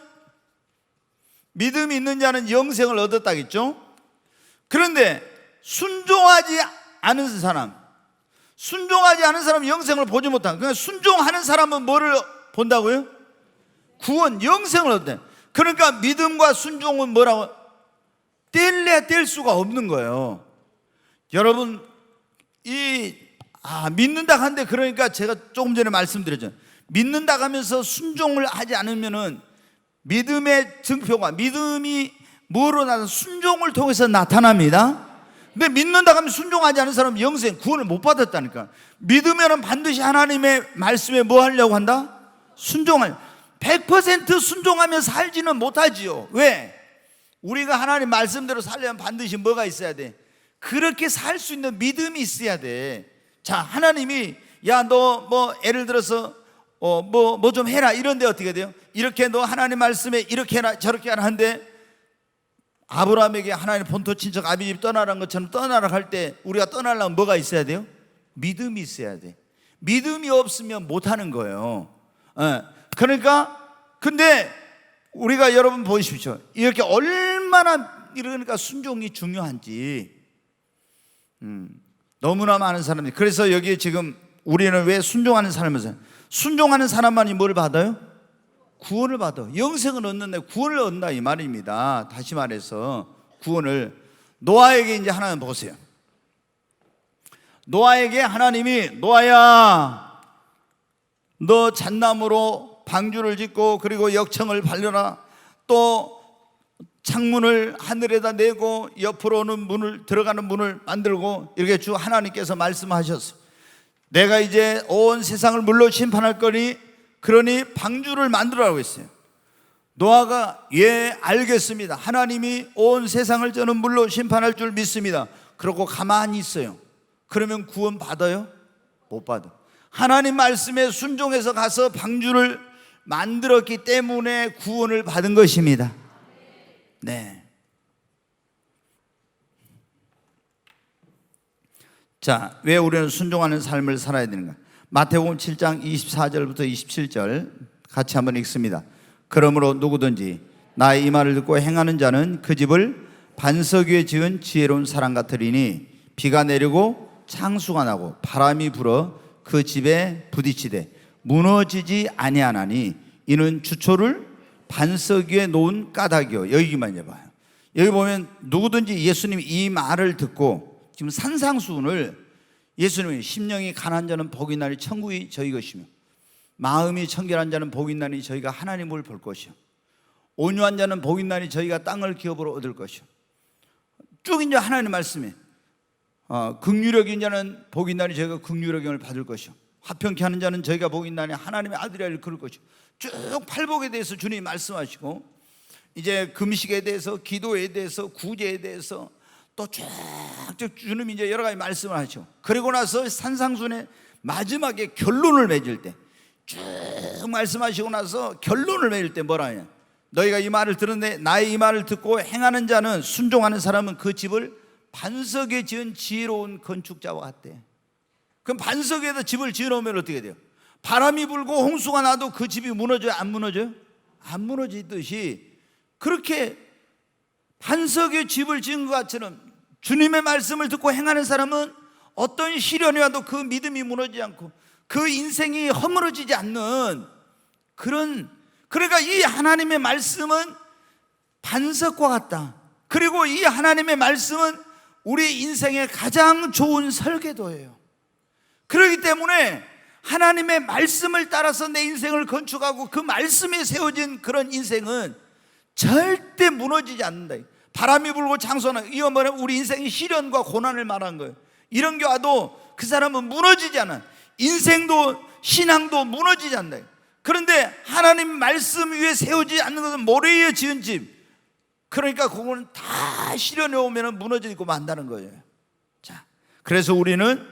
믿음이 있는 자는 영생을 얻었다겠죠. 그런데 순종하지 않은 사람, 순종하지 않은 사람은 영생을 보지 못한. 그러니까 순종하는 사람은 뭐를 본다고요? 구원, 영생을 얻대. 그러니까 믿음과 순종은 뭐라고? 뗄래야 뗄 수가 없는 거예요. 여러분, 믿는다 한데, 그러니까 제가 조금 전에 말씀드렸죠. 믿는다 하면서 순종을 하지 않으면은 믿음의 증표가, 믿음이 뭐로 나타나? 순종을 통해서 나타납니다. 근데 믿는다 하면 순종하지 않은 사람은 영생, 구원을 못 받았다니까. 믿으면은 반드시 하나님의 말씀에 뭐 하려고 한다? 순종할. 100% 순종하면 살지는 못하지요. 왜? 우리가 하나님 말씀대로 살려면 반드시 뭐가 있어야 돼? 그렇게 살 수 있는 믿음이 있어야 돼. 자, 하나님이 야, 너 뭐 예를 들어서 뭐 좀 해라 이런데 어떻게 돼요? 이렇게 너 하나님 말씀에 이렇게 해라 저렇게 하라 하는데, 아브라함에게 하나님 본토 친척 아비집 떠나라는 것처럼 떠나라 할 때 우리가 떠나려면 뭐가 있어야 돼요? 믿음이 있어야 돼. 믿음이 없으면 못하는 거예요. 그러니까 근데 우리가 여러분 보십시오. 이렇게 얼마나 이러니까 순종이 중요한지 너무나 많은 사람들이. 그래서 여기 지금 우리는 왜 순종하는 삶을 살아요? 순종하는 사람만이 뭘 받아요? 구원을 받아. 영생을 얻는데 구원을 얻는다 이 말입니다. 다시 말해서 구원을, 노아에게 이제 하나님 보세요. 노아에게 하나님이 노아야, 너 잣나무로 방주를 짓고 그리고 역청을 발려라. 또 창문을 하늘에다 내고 옆으로는 문을, 들어가는 문을 만들고, 이렇게 주 하나님께서 말씀하셨어요. 내가 이제 온 세상을 물로 심판할 거니 그러니 방주를 만들라고 했어요. 노아가 예 알겠습니다, 하나님이 온 세상을 저는 물로 심판할 줄 믿습니다. 그러고 가만히 있어요. 그러면 구원 받아요? 못 받아. 하나님 말씀에 순종해서 가서 방주를 만들었기 때문에 구원을 받은 것입니다. 네. 자, 왜 우리는 순종하는 삶을 살아야 되는가? 마태복음 7장 24절부터 27절 같이 한번 읽습니다. 그러므로 누구든지 나의 이 말을 듣고 행하는 자는 그 집을 반석 위에 지은 지혜로운 사람 같으리니 비가 내리고 창수가 나고 바람이 불어 그 집에 부딪히되 무너지지 아니하나니 이는 주초를 반석 위에 놓은 까닭이요. 여기만 해봐요. 여기 보면 누구든지 예수님이 이 말을 듣고, 지금 산상수훈을 예수님이 심령이 가난한 자는 복이 있나니 천국이 저희 것이며 마음이 청결한 자는 복이 있나니 저희가 하나님을 볼 것이요 온유한 자는 복이 있나니 저희가 땅을 기업으로 얻을 것이요. 쭉 이제 하나님 말씀에 긍휼력인 자는 복이 있나니 저희가 긍휼력을 받을 것이요 화평케 하는 자는 저희가 복이 있나니 하나님의 아들이라 그럴 것이요. 쭉 팔복에 대해서 주님이 말씀하시고, 이제 금식에 대해서, 기도에 대해서, 구제에 대해서 또 쭉 주님이 이제 여러 가지 말씀을 하죠. 그리고 나서 산상순의 마지막에 결론을 맺을 때, 쭉 말씀하시고 나서 결론을 맺을 때 뭐라 하냐? 너희가 이 말을 들었는데 나의 이 말을 듣고 행하는 자는, 순종하는 사람은 그 집을 반석에 지은 지혜로운 건축자와 같대. 그럼 반석에다 집을 지어놓으면 어떻게 돼요? 바람이 불고 홍수가 나도 그 집이 무너져요? 안 무너져요? 안 무너지듯이, 그렇게 반석에 집을 지은 것처럼 주님의 말씀을 듣고 행하는 사람은 어떤 시련이 와도 그 믿음이 무너지지 않고 그 인생이 허물어지지 않는 그런, 그러니까 이 하나님의 말씀은 반석과 같다. 그리고 이 하나님의 말씀은 우리 인생의 가장 좋은 설계도예요. 그렇기 때문에 하나님의 말씀을 따라서 내 인생을 건축하고 그 말씀에 세워진 그런 인생은 절대 무너지지 않는다. 바람이 불고 장소나 이거 뭐냐, 우리 인생의 시련과 고난을 말한 거예요. 이런 게 와도 그 사람은 무너지지 않아. 인생도 신앙도 무너지지 않는다. 그런데 하나님 말씀 위에 세우지 않는 것은 모래에 지은 집. 그러니까 그거는 다 시련에 오면 무너지고 만다는 거예요. 자, 그래서 우리는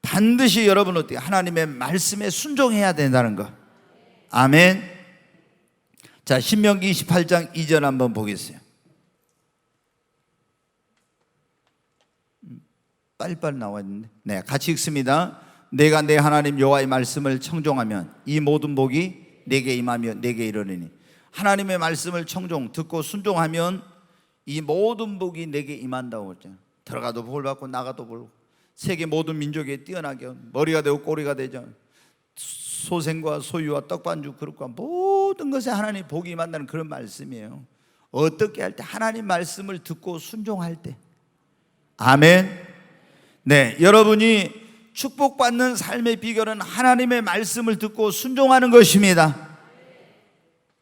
반드시 여러분 어떻게 하나님의 말씀에 순종해야 된다는 거. 아멘. 자, 신명기 28장 2절 한번 보겠어요. 빨리빨리 나와 있는데, 네, 같이 읽습니다. 내가 내 하나님 여호와의 말씀을 청종하면 이 모든 복이 내게 임하며 내게 이르리니. 하나님의 말씀을 청종, 듣고 순종하면 이 모든 복이 내게 임한다고 했잖아요. 들어가도 복을 받고 나가도 복을 받고, 세계 모든 민족에 뛰어나게 머리가 되고 꼬리가 되죠. 소생과 소유와 떡반죽 그릇과 모든 것에 하나님 복이 임한다는 그런 말씀이에요. 어떻게 할 때? 하나님 말씀을 듣고 순종할 때. 아멘. 네, 여러분이 축복받는 삶의 비결은 하나님의 말씀을 듣고 순종하는 것입니다.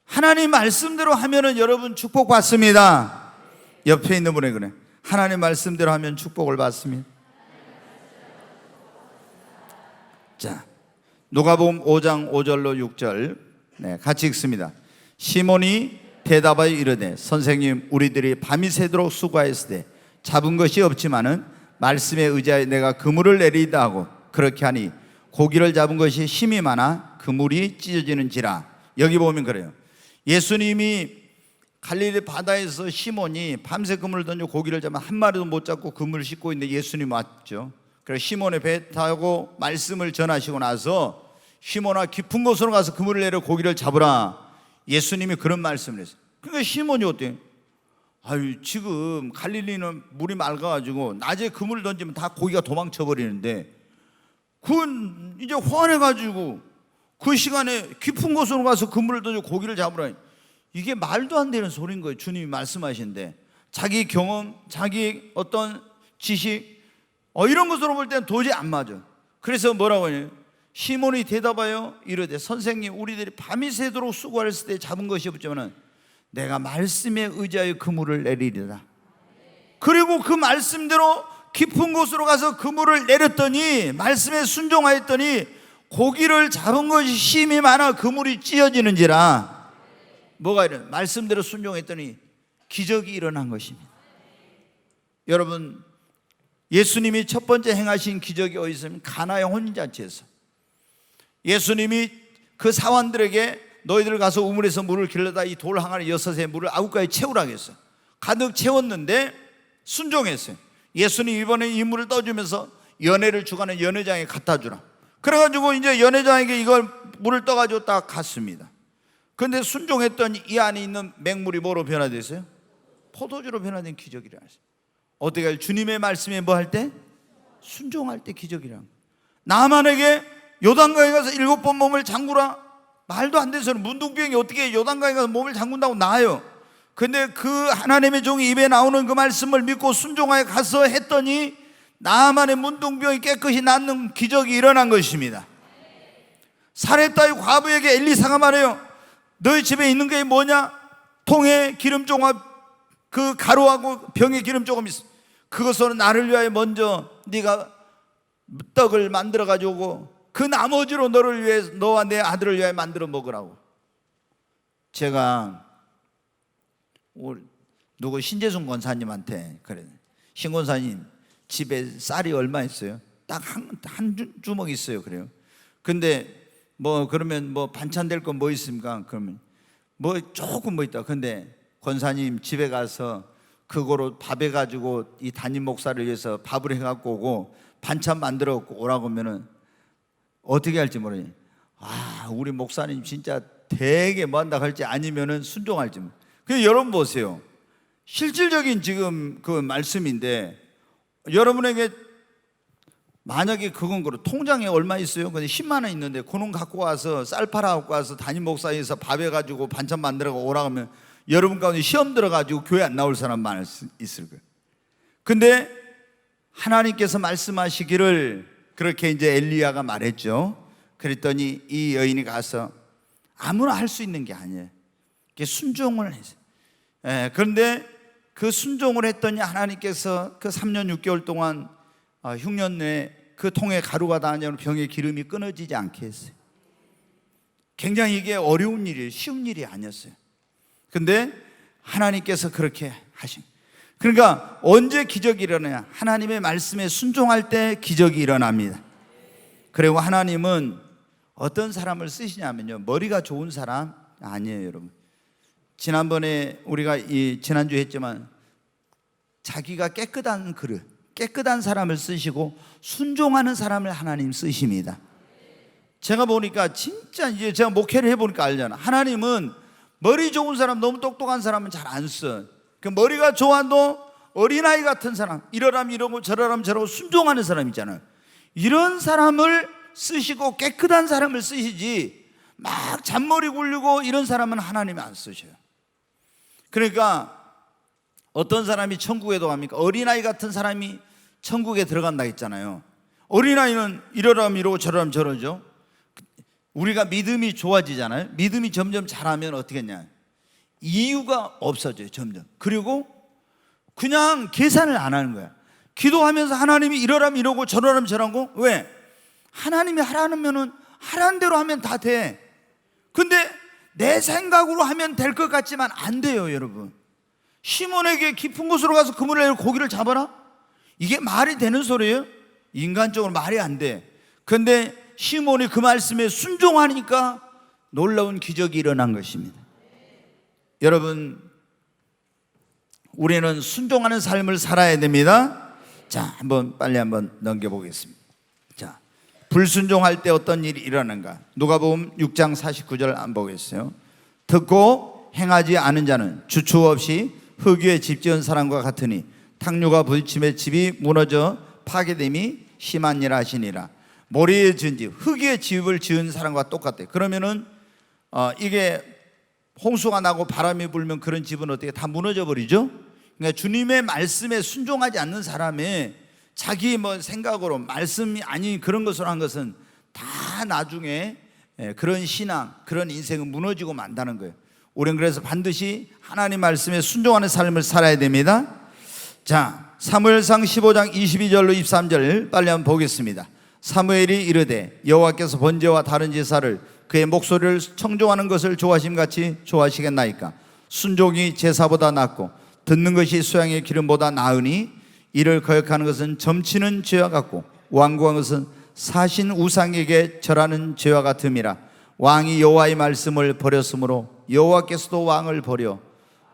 하나님 말씀대로 하면은 여러분 축복받습니다. 옆에 있는 분에게 그래, 하나님 말씀대로 하면 축복을 받습니다. 자, 누가복음 5장 5절로 6절, 네, 같이 읽습니다. 시몬이 대답하여 이르되 선생님, 우리들이 밤이 새도록 수고하였으되 잡은 것이 없지만은 말씀에 의지하여 내가 그물을 내리다 하고 그렇게 하니 고기를 잡은 것이 힘이 많아 그물이 찢어지는지라. 여기 보면 그래요. 예수님이 갈릴리 바다에서 시몬이 밤새 그물을 던져 고기를 잡아 한 마리도 못 잡고 그물을 싣고 있는데 예수님 왔죠. 그래서 시몬의 배 타고 말씀을 전하시고 나서 시몬아, 깊은 곳으로 가서 그물을 내려 고기를 잡으라. 예수님이 그런 말씀을 했어요. 그러니까 시몬이 어때요? 아유, 지금 갈릴리는 물이 맑아가지고 낮에 그물을 던지면 다 고기가 도망쳐 버리는데, 그건 이제 화내가지고 그 시간에 깊은 곳으로 가서 그물을 던져 고기를 잡으라. 이게 말도 안 되는 소리인 거예요. 주님이 말씀하시는데 자기 경험, 자기 어떤 지식, 이런 것으로 볼 때는 도저히 안 맞아. 그래서 뭐라고 하냐, 시몬이 대답하여 이르되 선생님, 우리들이 밤이 새도록 수고하였을 때 잡은 것이 없지만은 내가 말씀에 의지하여 그물을 내리리라. 그리고 그 말씀대로 깊은 곳으로 가서 그물을 내렸더니, 말씀에 순종하였더니 고기를 잡은 것이 힘이 많아 그물이 찢어지는지라. 뭐가 이런, 말씀대로 순종했더니 기적이 일어난 것입니다. 여러분, 예수님이 첫 번째 행하신 기적이 어디 있으면 가나의 혼인잔치에서 예수님이 그 사환들에게 너희들 가서 우물에서 물을 길러다 이 돌 항아리 6에 물을 9가지 채우라고 했어요. 가득 채웠는데 순종했어요. 예수님 이번에 이 물을 떠주면서 연회를 주관하는 연회장에 갖다 주라. 그래가지고 이제 연회장에게 이걸 물을 떠가지고 딱 갔습니다. 그런데 순종했더니 이 안에 있는 맹물이 뭐로 변화됐어요? 포도주로 변화된 기적이라 했어요. 어떻게 할? 주님의 말씀에 뭐 할 때? 순종할 때 기적이라. 나만에게 요단강에 가서 7번 몸을 잠그라. 말도 안 돼서는 문둥병이 어떻게 요단강에 가서 몸을 잠근다고 나아요. 근데 그 하나님의 종이 입에 나오는 그 말씀을 믿고 순종하여 가서 했더니 나만의 문둥병이 깨끗이 낫는 기적이 일어난 것입니다. 사렙다의 과부에게 엘리사가 말해요. 너희 집에 있는 게 뭐냐? 통에 기름 조금, 그 가루하고 병에 기름 조금 있어. 그것으로 나를 위하여 먼저 네가 떡을 만들어 가지고 그 나머지로 너를 위해, 너와 내 아들을 위하여 만들어 먹으라고. 제가 누구 신재순 권사님한테 그래, 신 권사님 집에 쌀이 얼마 있어요? 딱 한 주먹 있어요. 그래요. 근데 뭐 그러면 뭐 반찬 될 건 뭐 있습니까? 그러면 뭐 조금 뭐 있다. 근데 권사님 집에 가서 그거로 밥해 가지고 이 담임 목사를 위해서 밥을 해 갖고 오고 반찬 만들어 갖고 오라고 하면은 어떻게 할지 모르니, 우리 목사님 진짜 되게 뭐 한다 할지 아니면은 순종할지. 그래서 여러분 보세요. 실질적인 지금 그 말씀인데, 여러분에게 만약에 그건 그렇고 통장에 얼마 있어요? 근데 10만 원 있는데 그놈 갖고 와서 쌀 팔아 갖고 와서 담임 목사에서 밥 해가지고 반찬 만들어 오라고 하면 여러분 가운데 시험 들어가지고 교회 안 나올 사람 많을 수 있을 거예요. 근데 하나님께서 말씀하시기를 그렇게 이제 엘리야가 말했죠. 그랬더니 이 여인이 가서 아무나 할 수 있는 게 아니에요. 순종을 했어요. 그런데 그 순종을 했더니 하나님께서 그 3년 6개월 동안 흉년 내에 그 통에 가루가 닿으면 병의 기름이 끊어지지 않게 했어요. 굉장히 이게 어려운 일이에요. 쉬운 일이 아니었어요. 근데 하나님께서 그렇게 하신. 그러니까 언제 기적이 일어나냐? 하나님의 말씀에 순종할 때 기적이 일어납니다. 그리고 하나님은 어떤 사람을 쓰시냐면요, 머리가 좋은 사람 아니에요, 여러분. 지난번에 우리가 지난주에 했지만 자기가 깨끗한 그릇, 깨끗한 사람을 쓰시고 순종하는 사람을 하나님 쓰십니다. 제가 보니까 진짜 이제 제가 목회를 해보니까 알잖아. 하나님은 머리 좋은 사람, 너무 똑똑한 사람은 잘 안 써. 그 머리가 좋아도 어린아이 같은 사람, 이러라면 이러고 저러라면 저러고 순종하는 사람 있잖아요. 이런 사람을 쓰시고 깨끗한 사람을 쓰시지 막 잔머리 굴리고 이런 사람은 하나님이 안 쓰셔요. 그러니까 어떤 사람이 천국에도 갑니까? 어린아이 같은 사람이 천국에 들어간다 했잖아요. 어린아이는 이러라면 이러고 저러라면 저러죠. 우리가 믿음이 좋아지잖아요. 믿음이 점점 자라면 어떻게 했냐, 이유가 없어져요, 점점. 그리고 그냥 계산을 안 하는 거야. 기도하면서 하나님이 이러라면 이러고 저러라면 저러고. 왜? 하나님이 하라면은 하라는 대로 하면 다 돼. 근데 내 생각으로 하면 될 것 같지만 안 돼요, 여러분. 시몬에게 깊은 곳으로 가서 그물을 내고 고기를 잡아라? 이게 말이 되는 소리예요? 인간적으로 말이 안 돼. 근데 시몬이 그 말씀에 순종하니까 놀라운 기적이 일어난 것입니다. 여러분, 우리는 순종하는 삶을 살아야 됩니다. 자, 빨리 한번 넘겨보겠습니다. 자, 불순종할 때 어떤 일이 일어나는가? 누가복음 6장 49절 안 보겠어요? 듣고 행하지 않은 자는 주추 없이 흙위에 집 지은 사람과 같으니 탕류가 부딪힘에 집이 무너져 파괴됨이 심하니라 하시니라. 모래에 지은 집, 흙위에 집을 지은 사람과 똑같대요. 그러면은 이게 홍수가 나고 바람이 불면 그런 집은 어떻게 다 무너져 버리죠? 그러니까 주님의 말씀에 순종하지 않는 사람의 자기 생각으로 말씀이 아닌 그런 것으로 한 것은 다 나중에 그런 신앙, 그런 인생은 무너지고 만다는 거예요. 우리는 그래서 반드시 하나님 말씀에 순종하는 삶을 살아야 됩니다. 자, 사무엘상 15장 22절로 23절 빨리 한번 보겠습니다. 사무엘이 이르되 여호와께서 번제와 다른 제사를 그의 목소리를 청종하는 것을 좋아하심같이 좋아하시겠나이까? 순종이 제사보다 낫고 듣는 것이 수양의 기름보다 나으니 이를 거역하는 것은 점치는 죄와 같고 완고한 것은 사신 우상에게 절하는 죄와 같음이라. 왕이 여호와의 말씀을 버렸으므로 여호와께서도 왕을 버려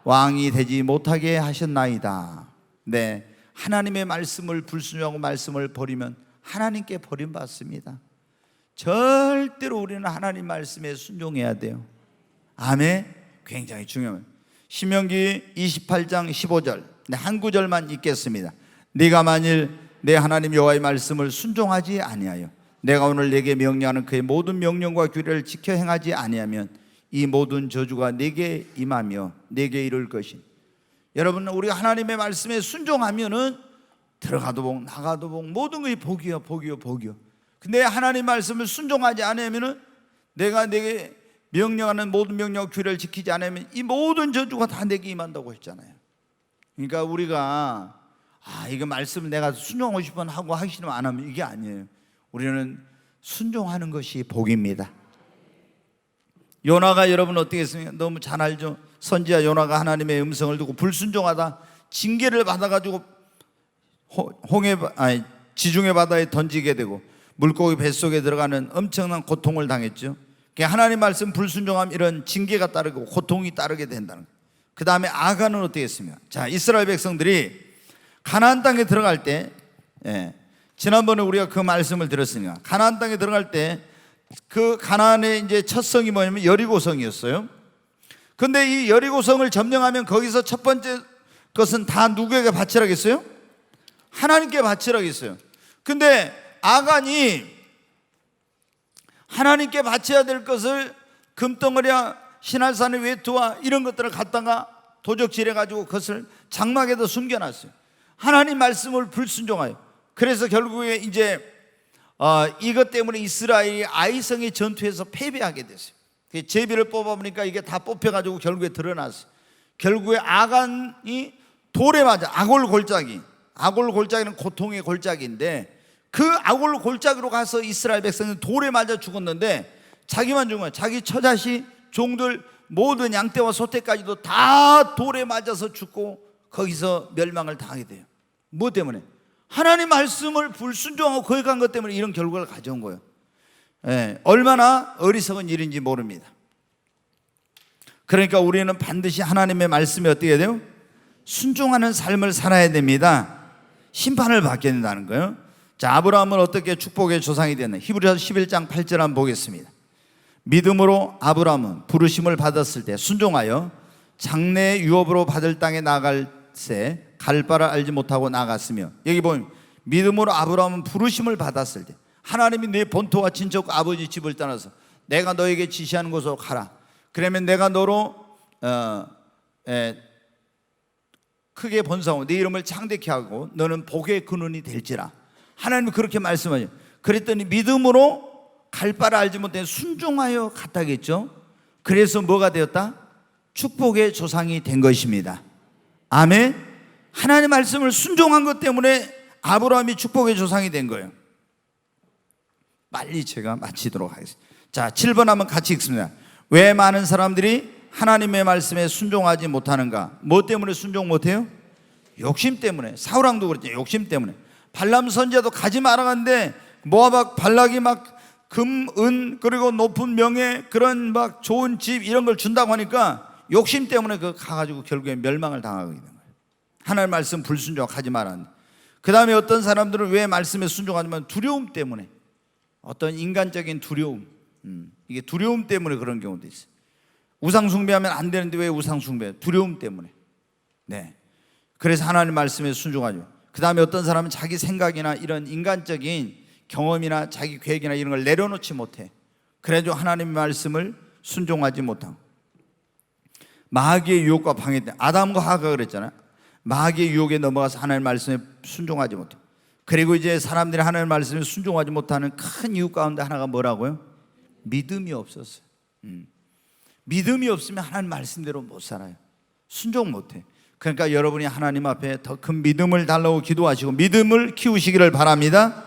왕이 되지 못하게 하셨나이다. 네, 하나님의 말씀을 불순종하고 말씀을 버리면 하나님께 버림받습니다. 절대로 우리는 하나님 말씀에 순종해야 돼요. 아멘. 굉장히 중요해요. 신명기 28장 15절 한 구절만 읽겠습니다. 네가 만일 내 하나님 여호와의 말씀을 순종하지 아니하여 내가 오늘 내게 명령하는 그의 모든 명령과 규례를 지켜 행하지 아니하면 이 모든 저주가 내게 임하며 내게 이를 것이. 여러분, 우리가 하나님의 말씀에 순종하면은 들어가도 복 나가도 복 모든 것이 복이요 복이요 복이요. 근데 하나님 말씀을 순종하지 않으면은 내가 내게 명령하는 모든 명령 규례를 지키지 않으면 이 모든 저주가 다 내게 임한다고 했잖아요. 그러니까 우리가 이거 말씀을 내가 순종하고 싶으면 하고 하기 싫으면 안 하면 이게 아니에요. 우리는 순종하는 것이 복입니다. 요나가 여러분 어떻게 했습니까? 너무 잘 알죠? 선지자 요나가 하나님의 음성을 듣고 불순종하다 징계를 받아가지고 지중해 바다에 던지게 되고 물고기 뱃속에 들어가는 엄청난 고통을 당했죠. 하나님 말씀 불순종하면 이런 징계가 따르고 고통이 따르게 된다는 거예요. 그 다음에 아간은 어떻게 했습니까? 자, 이스라엘 백성들이 가나안 땅에 들어갈 때, 지난번에 우리가 그 말씀을 들었으니까 가나안 땅에 들어갈 때 그 가나안의 이제 첫 성이 뭐냐면 여리고성이었어요. 근데 이 여리고성을 점령하면 거기서 첫 번째 것은 다 누구에게 바치라겠어요? 하나님께 바치라겠어요. 근데 아간이 하나님께 바쳐야 될 것을 금덩어리와 신할산의 외투와 이런 것들을 갖다가 도적질해 가지고 그것을 장막에다 숨겨놨어요. 하나님 말씀을 불순종하여. 그래서 결국에 이제 이것 때문에 이스라엘이 아이성의 전투에서 패배하게 됐어요. 제비를 뽑아보니까 이게 다 뽑혀가지고 결국에 드러났어요. 결국에 아간이 돌에 맞아, 아골골짜기는 고통의 골짜기인데, 그 아골골짜기로 가서 이스라엘 백성은 돌에 맞아 죽었는데 자기만 죽은 거예요. 자기 처자식, 종들, 모든 양떼와 소떼까지도 다 돌에 맞아서 죽고 거기서 멸망을 당하게 돼요. 뭐 때문에? 하나님 말씀을 불순종하고 거역한 것 때문에 이런 결과를 가져온 거예요. 얼마나 어리석은 일인지 모릅니다. 그러니까 우리는 반드시 하나님의 말씀에 어떻게 해야 돼요? 순종하는 삶을 살아야 됩니다. 심판을 받게 된다는 거예요. 자, 아브라함은 어떻게 축복의 조상이 됐나? 히브리서 11장 8절 한번 보겠습니다. 믿음으로 아브라함은 부르심을 받았을 때 순종하여 장래 유업으로 받을 땅에 나갈새 갈 바를 알지 못하고 나갔으며, 여기 보면 믿음으로 아브라함은 부르심을 받았을 때, 하나님이 내 본토와 친척과 아버지 집을 떠나서 내가 너에게 지시하는 곳으로 가라. 그러면 내가 너로 크게 번성하고 네 이름을 창대케 하고 너는 복의 근원이 될지라. 하나님이 그렇게 말씀하죠. 그랬더니 믿음으로 갈 바를 알지 못해 순종하여 갔다겠죠. 그래서 뭐가 되었다? 축복의 조상이 된 것입니다. 아멘. 하나님의 말씀을 순종한 것 때문에 아브라함이 축복의 조상이 된 거예요. 빨리 제가 마치도록 하겠습니다. 자, 7번 한번 같이 읽습니다. 왜 많은 사람들이 하나님의 말씀에 순종하지 못하는가? 뭐 때문에 순종 못해요? 욕심 때문에. 사울왕도 그랬죠. 욕심 때문에. 발람 선지자도 가지 말아갔는데 모압 발락이 막 금, 은, 그리고 높은 명예, 그런 막 좋은 집 이런 걸 준다고 하니까 욕심 때문에 그 가가지고 결국에 멸망을 당하게 된 거예요. 하나님의 말씀 불순종하지 말았는데, 그 다음에 어떤 사람들은 왜 말씀에 순종하냐면 두려움 때문에, 어떤 인간적인 두려움, 이게 두려움 때문에 그런 경우도 있어요. 우상 숭배하면 안 되는데 왜 우상 숭배? 두려움 때문에. 네. 그래서 하나님 말씀에 순종하죠. 그 다음에 어떤 사람은 자기 생각이나 이런 인간적인 경험이나 자기 계획이나 이런 걸 내려놓지 못해. 그래도 하나님의 말씀을 순종하지 못하고, 마귀의 유혹과 방해 때문에, 아담과 하가 그랬잖아요. 마귀의 유혹에 넘어가서 하나님의 말씀에 순종하지 못해. 그리고 이제 사람들이 하나님의 말씀에 순종하지 못하는 큰 이유 가운데 하나가 뭐라고요? 믿음이 없었어요. 믿음이 없으면 하나님 말씀대로 못 살아요. 순종 못해. 그러니까 여러분이 하나님 앞에 더 큰 믿음을 달라고 기도하시고 믿음을 키우시기를 바랍니다.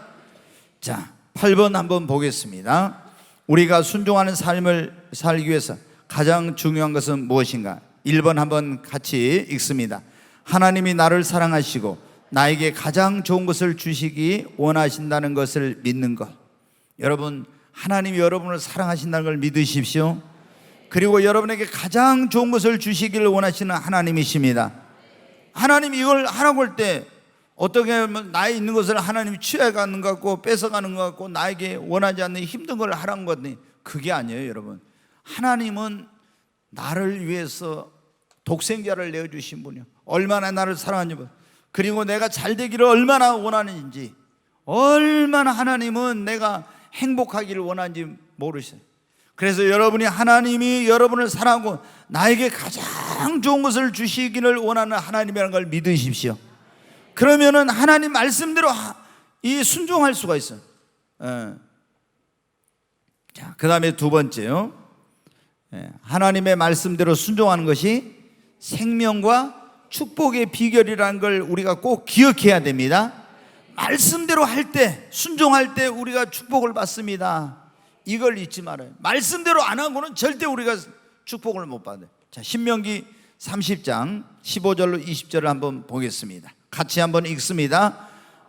자, 8번 한번 보겠습니다. 우리가 순종하는 삶을 살기 위해서 가장 중요한 것은 무엇인가? 1번 한번 같이 읽습니다. 하나님이 나를 사랑하시고 나에게 가장 좋은 것을 주시기 원하신다는 것을 믿는 것. 여러분, 하나님이 여러분을 사랑하신다는 걸 믿으십시오. 그리고 여러분에게 가장 좋은 것을 주시기를 원하시는 하나님이십니다. 하나님이 이걸 하라고 할 때 어떻게 하면 나에 있는 것을 하나님이 취해가는 것 같고 뺏어가는 것 같고 나에게 원하지 않는 힘든 걸 하라는 것 같니? 그게 아니에요, 여러분. 하나님은 나를 위해서 독생자를 내어주신 분이요, 얼마나 나를 사랑하는지, 그리고 내가 잘 되기를 얼마나 원하는지, 얼마나 하나님은 내가 행복하기를 원하는지 모르셔요. 그래서 여러분이 하나님이 여러분을 사랑하고 나에게 가장 좋은 것을 주시기를 원하는 하나님이라는 걸 믿으십시오. 그러면은 하나님 말씀대로 이 순종할 수가 있어요. 자, 그 다음에 두 번째요. 하나님의 말씀대로 순종하는 것이 생명과 축복의 비결이라는 걸 우리가 꼭 기억해야 됩니다. 말씀대로 할 때, 순종할 때 우리가 축복을 받습니다. 이걸 잊지 말아요. 말씀대로 안 하고는 절대 우리가 축복을 못 받아요. 자, 신명기 30장 15절로 20절을 한번 보겠습니다. 같이 한번 읽습니다.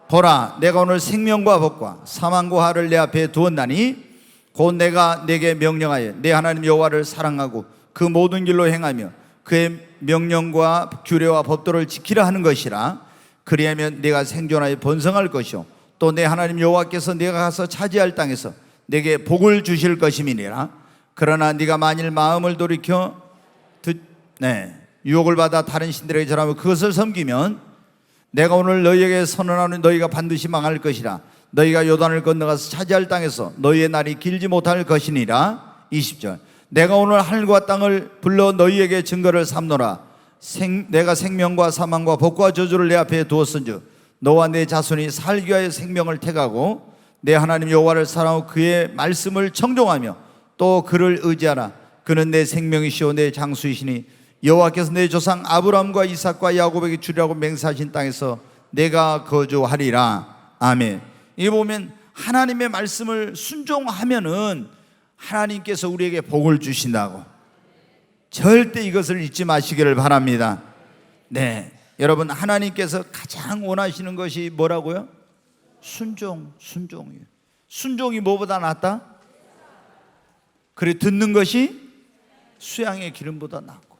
보라, 내가 오늘 생명과 복과 사망과 화를 내 앞에 두었나니 곧 내가 내게 명령하여 내 하나님 여호와를 사랑하고 그 모든 길로 행하며 그의 명령과 규례와 법도를 지키라 하는 것이라. 그리하면 내가 생존하여 번성할 것이요 또 내 하나님 여호와께서 내가 가서 차지할 땅에서 내게 복을 주실 것임이니라. 그러나 네가 만일 마음을 돌이켜 유혹을 받아 다른 신들에게 절하며 그것을 섬기면 내가 오늘 너희에게 선언하는 너희가 반드시 망할 것이라. 너희가 요단을 건너가서 차지할 땅에서 너희의 날이 길지 못할 것이니라. 20절, 내가 오늘 하늘과 땅을 불러 너희에게 증거를 삼노라. 내가 생명과 사망과 복과 저주를 내 앞에 두었은즉 너와 내 자손이 살기 위하여 생명을 택하고 내 하나님 여호와를 사랑하고 그의 말씀을 청종하며 또 그를 의지하라. 그는 내 생명이시오 내 장수이시니 여호와께서 내 조상 아브라함과 이삭과 야곱에게 주리라고 맹세하신 땅에서 내가 거주하리라. 아멘. 이 보면 하나님의 말씀을 순종하면은 하나님께서 우리에게 복을 주신다고. 절대 이것을 잊지 마시기를 바랍니다. 네, 여러분, 하나님께서 가장 원하시는 것이 뭐라고요? 순종이에요. 순종이 뭐보다 낫다? 그래, 듣는 것이 수양의 기름보다 낫고.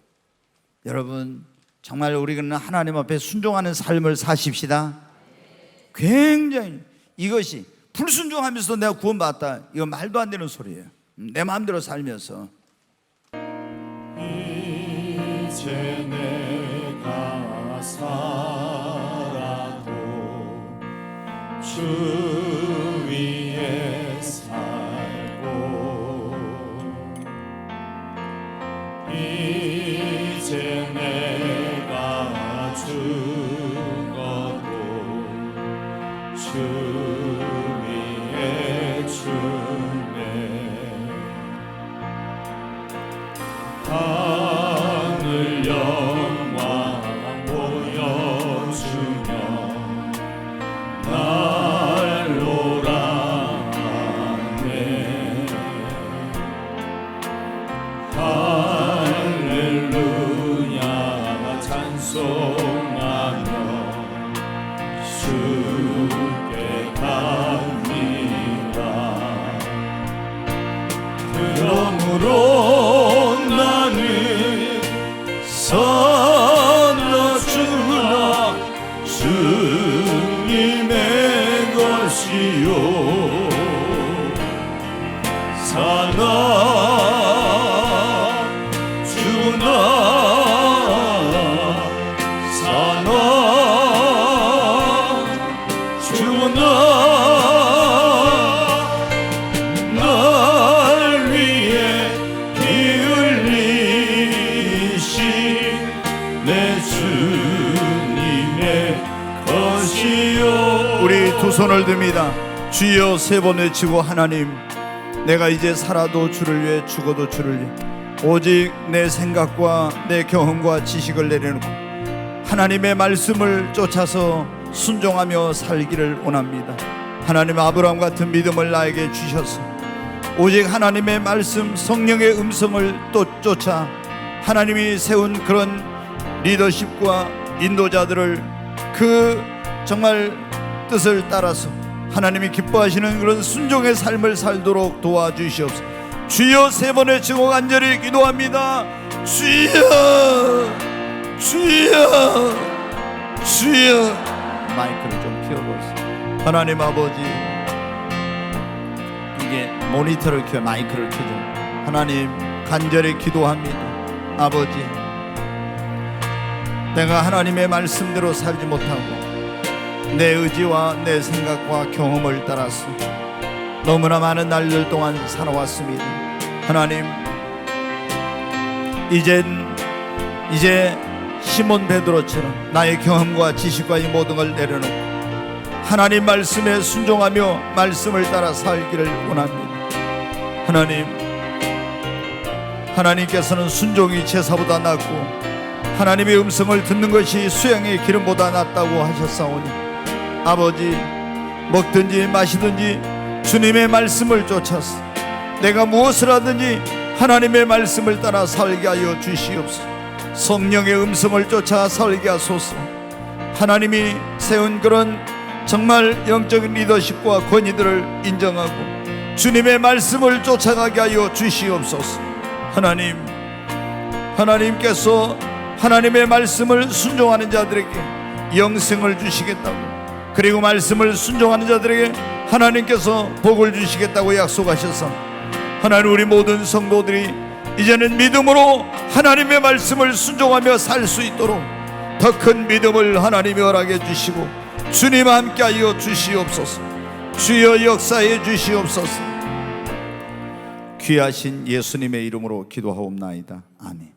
여러분, 정말 우리는 하나님 앞에 순종하는 삶을 사십시다. 굉장히 이것이 불순종하면서 내가 구원받았다, 이거 말도 안 되는 소리예요. 내 마음대로 살면서. 이제 내가 살아도 주 위에 살고 이제 내가 죽어도 주 위에 주네. 하늘 영광 보여주며 날로라 하네. 할렐루야 찬송하며 주께 갑니다. 그러므로 나는 선어주나 주님의 것이요 사나 주나 사나 주나 날 위해 피 흘리신 내 주님의 것이요. 우리 두 손을 듭니다. 주여 세 번 외치고, 하나님, 내가 이제 살아도 주를 위해 죽어도 주를 위해 오직 내 생각과 내 경험과 지식을 내려놓고 하나님의 말씀을 쫓아서 순종하며 살기를 원합니다. 하나님, 아브라함 같은 믿음을 나에게 주셔서 오직 하나님의 말씀, 성령의 음성을 또 쫓아 하나님이 세운 그런 리더십과 인도자들을 그 정말 뜻을 따라서 하나님이 기뻐하시는 그런 순종의 삶을 살도록 도와주시옵소서. 주여 세 번 외치고 간절히 기도합니다. 주여 주여 주여. 마이크를 좀 켜보세요. 하나님 아버지, 이게 모니터를 켜 마이크를 켜죠. 하나님, 간절히 기도합니다. 아버지, 내가 하나님의 말씀대로 살지 못하고 내 의지와 내 생각과 경험을 따라서 너무나 많은 날들 동안 살아왔습니다. 하나님, 이제 시몬 베드로처럼 나의 경험과 지식과 이 모든 걸 내려놓고 하나님 말씀에 순종하며 말씀을 따라 살기를 원합니다. 하나님, 하나님께서는 순종이 제사보다 낫고 하나님의 음성을 듣는 것이 수양의 기름보다 낫다고 하셨사오니, 아버지, 먹든지 마시든지 주님의 말씀을 쫓아서 내가 무엇을 하든지 하나님의 말씀을 따라 살게 하여 주시옵소서. 성령의 음성을 쫓아 살게 하소서. 하나님이 세운 그런 정말 영적인 리더십과 권위들을 인정하고 주님의 말씀을 쫓아가게 하여 주시옵소서. 하나님, 하나님께서 하나님의 말씀을 순종하는 자들에게 영생을 주시겠다고, 그리고 말씀을 순종하는 자들에게 하나님께서 복을 주시겠다고 약속하셔서 하나님, 우리 모든 성도들이 이제는 믿음으로 하나님의 말씀을 순종하며 살 수 있도록 더 큰 믿음을 하나님이 허락해 주시고 주님 함께 하여 주시옵소서. 주여 역사해 주시옵소서. 귀하신 예수님의 이름으로 기도하옵나이다. 아멘.